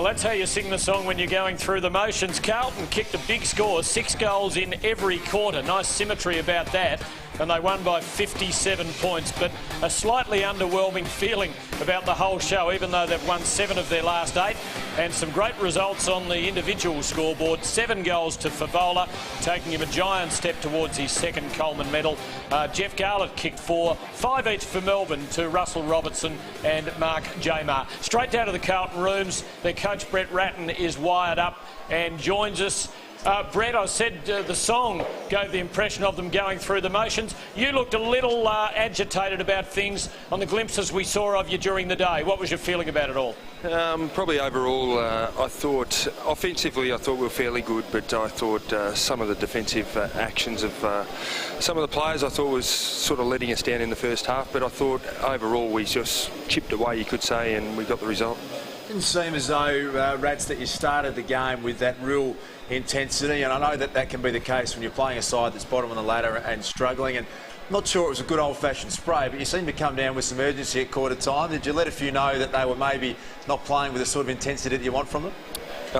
that's how you sing the song when you're going through the motions. Carlton kicked a big score, 6 goals in every quarter. Nice symmetry about that. And they won by 57 points, but a slightly underwhelming feeling about the whole show, even though they've won 7 of their last 8. And some great results on the individual scoreboard. 7 goals to Favola, taking him a giant step towards his second Coleman medal. Jeff Garlett kicked 4, 5 each for Melbourne to Russell Robertson and Mark Jamar. Straight down to the Carlton rooms, their coach Brett Ratten is wired up and joins us. Brett, I said the song gave the impression of them going through the motions. You looked a little agitated about things on the glimpses we saw of you during the day. What was your feeling about it all? Probably overall, I thought offensively, I thought we were fairly good, but I thought some of the defensive actions of some of the players I thought was sort of letting us down in the first half. But I thought overall we just chipped away, you could say, and we got the result. Didn't seem as though, Rats, that you started the game with that real intensity, and I know that that can be the case when you're playing a side that's bottom of the ladder and struggling. And I'm not sure it was a good old-fashioned spray, but you seem to come down with some urgency at quarter time. Did you let a few know that they were maybe not playing with the sort of intensity that you want from them?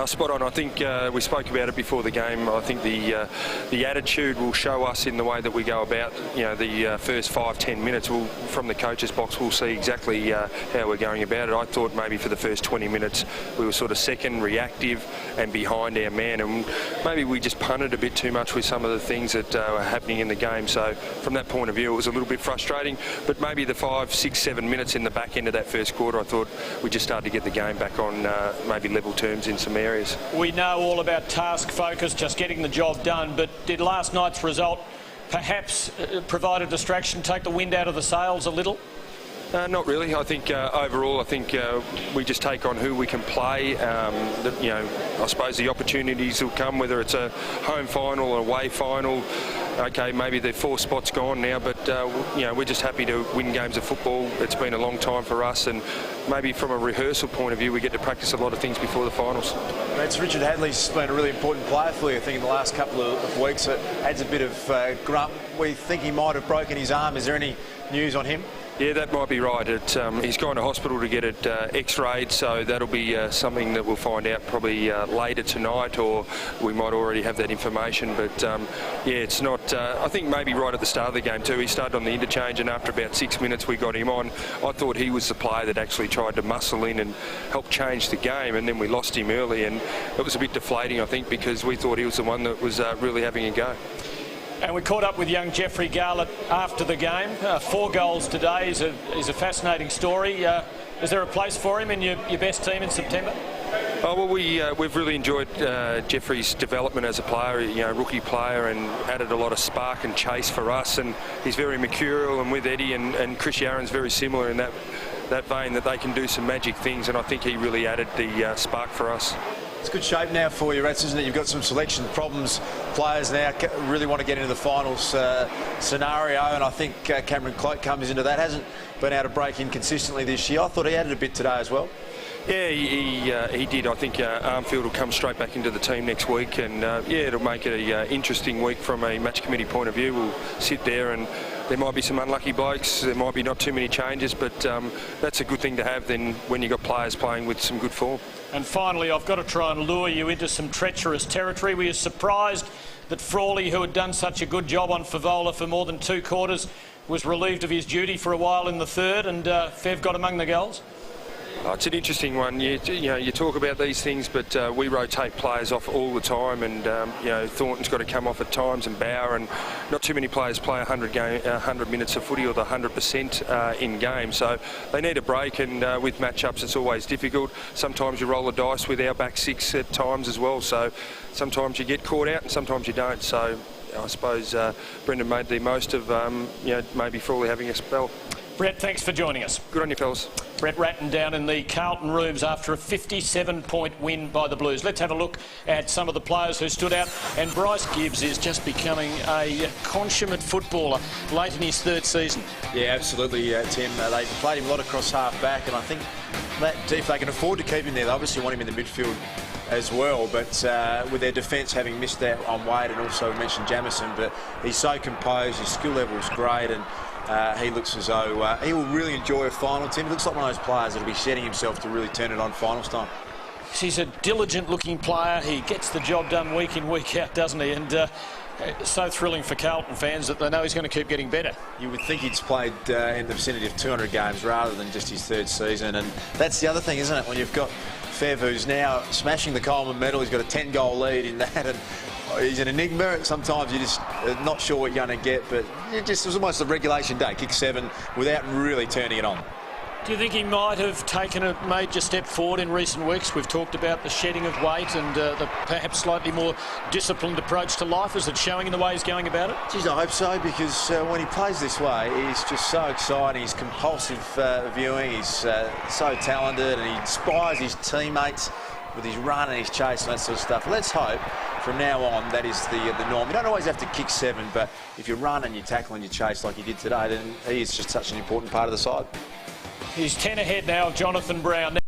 Spot on. I think we spoke about it before the game. I think the attitude will show us in the way that we go about. You know, the first 5-10 minutes from the coach's box, we'll see exactly how we're going about it. I thought maybe for the first 20 minutes we were sort of second, reactive, and behind our man, and maybe we just punted a bit too much with some of the things that were happening in the game. So from that point of view, it was a little bit frustrating. But maybe the 5, 6, 7 minutes in the back end of that first quarter, I thought we just started to get the game back on maybe level terms in some areas. We know all about task focus, just getting the job done, but did last night's result perhaps provide a distraction, take the wind out of the sails a little? Not really. I think overall, I think we just take on who we can play. I suppose the opportunities will come, whether it's a home final or away final. Okay, maybe the 4 spots gone now, but we're just happy to win games of football. It's been a long time for us, and maybe from a rehearsal point of view, we get to practice a lot of things before the finals. Richard Hadley's been a really important player for you, I think, in the last couple of weeks. It adds a bit of grunt. We think he might have broken his arm. Is there any news on him? Yeah, that might be right. He's gone to hospital to get it x-rayed, so that'll be something that we'll find out probably later tonight, or we might already have that information. But yeah, it's not. I think maybe right at the start of the game too, he started on the interchange, and after about 6 minutes we got him on. I thought he was the player that actually tried to muscle in and help change the game, and then we lost him early, and it was a bit deflating, I think, because we thought he was the one that was really having a go. And we caught up with young Jeffrey Garlett after the game. 4 goals today is a fascinating story. Is there a place for him in your best team in September? Oh, well, we've really enjoyed Jeffrey's development as a player, rookie player, and added a lot of spark and chase for us. And he's very mercurial, and with Eddie and Chris Yaron's very similar in that vein, that they can do some magic things. And I think he really added the spark for us. It's good shape now for you, Rats, isn't it? You've got some selection problems. Players now really want to get into the finals scenario, and I think Cameron Cloak comes into that. Hasn't been able to break in consistently this year. I thought he added a bit today as well. Yeah, he did. I think Armfield will come straight back into the team next week, and yeah, it'll make it an interesting week from a match committee point of view. We'll sit there, and there might be some unlucky blokes. There might be not too many changes, but that's a good thing to have then when you've got players playing with some good form. And finally, I've got to try and lure you into some treacherous territory. Were you surprised that Frawley, who had done such a good job on Favola for more than 2 quarters, was relieved of his duty for a while in the third, and Fev got among the goals? Oh, it's an interesting one. You talk about these things, but we rotate players off all the time, and Thornton's got to come off at times, and Bauer, and not too many players play 100 minutes of footy or the 100% in game, so they need a break. And with matchups, it's always difficult. Sometimes you roll the dice with our back 6 at times as well, so sometimes you get caught out and sometimes you don't. So I suppose Brendan made the most of maybe Frawley having a spell. Brett, thanks for joining us. Good on you, fellas. Brett Ratten down in the Carlton rooms after a 57-point win by the Blues. Let's have a look at some of the players who stood out. And Bryce Gibbs is just becoming a consummate footballer late in his 3rd season. Yeah, absolutely, Tim. They played him a lot across half-back, and I think that if they can afford to keep him there, they obviously want him in the midfield as well, but with their defence having missed out on Wade, and also mentioned Jamison, but he's so composed, his skill level is great, and he looks as though he will really enjoy a final, Tim. He looks like one of those players that will be setting himself to really turn it on finals time. He's a diligent-looking player. He gets the job done week in, week out, doesn't he? And it's so thrilling for Carlton fans that they know he's going to keep getting better. You would think he's played in the vicinity of 200 games rather than just his third season. And that's the other thing, isn't it? When you've got Fev, who's now smashing the Coleman medal, he's got a 10-goal lead in that. And he's an enigma. Sometimes you're just not sure what you're going to get. But it was almost a regulation day, kick 7, without really turning it on. Do you think he might have taken a major step forward in recent weeks? We've talked about the shedding of weight and the perhaps slightly more disciplined approach to life. Is it showing in the way he's going about it? Geez, I hope so, because when he plays this way, he's just so exciting. He's compulsive viewing. He's so talented, and he inspires his teammates with his run and his chase and that sort of stuff. Let's hope from now on that is the norm. You don't always have to kick 7, but if you run and you tackle and you chase like he did today, then he is just such an important part of the side. He's 10 ahead now of Jonathan Brown.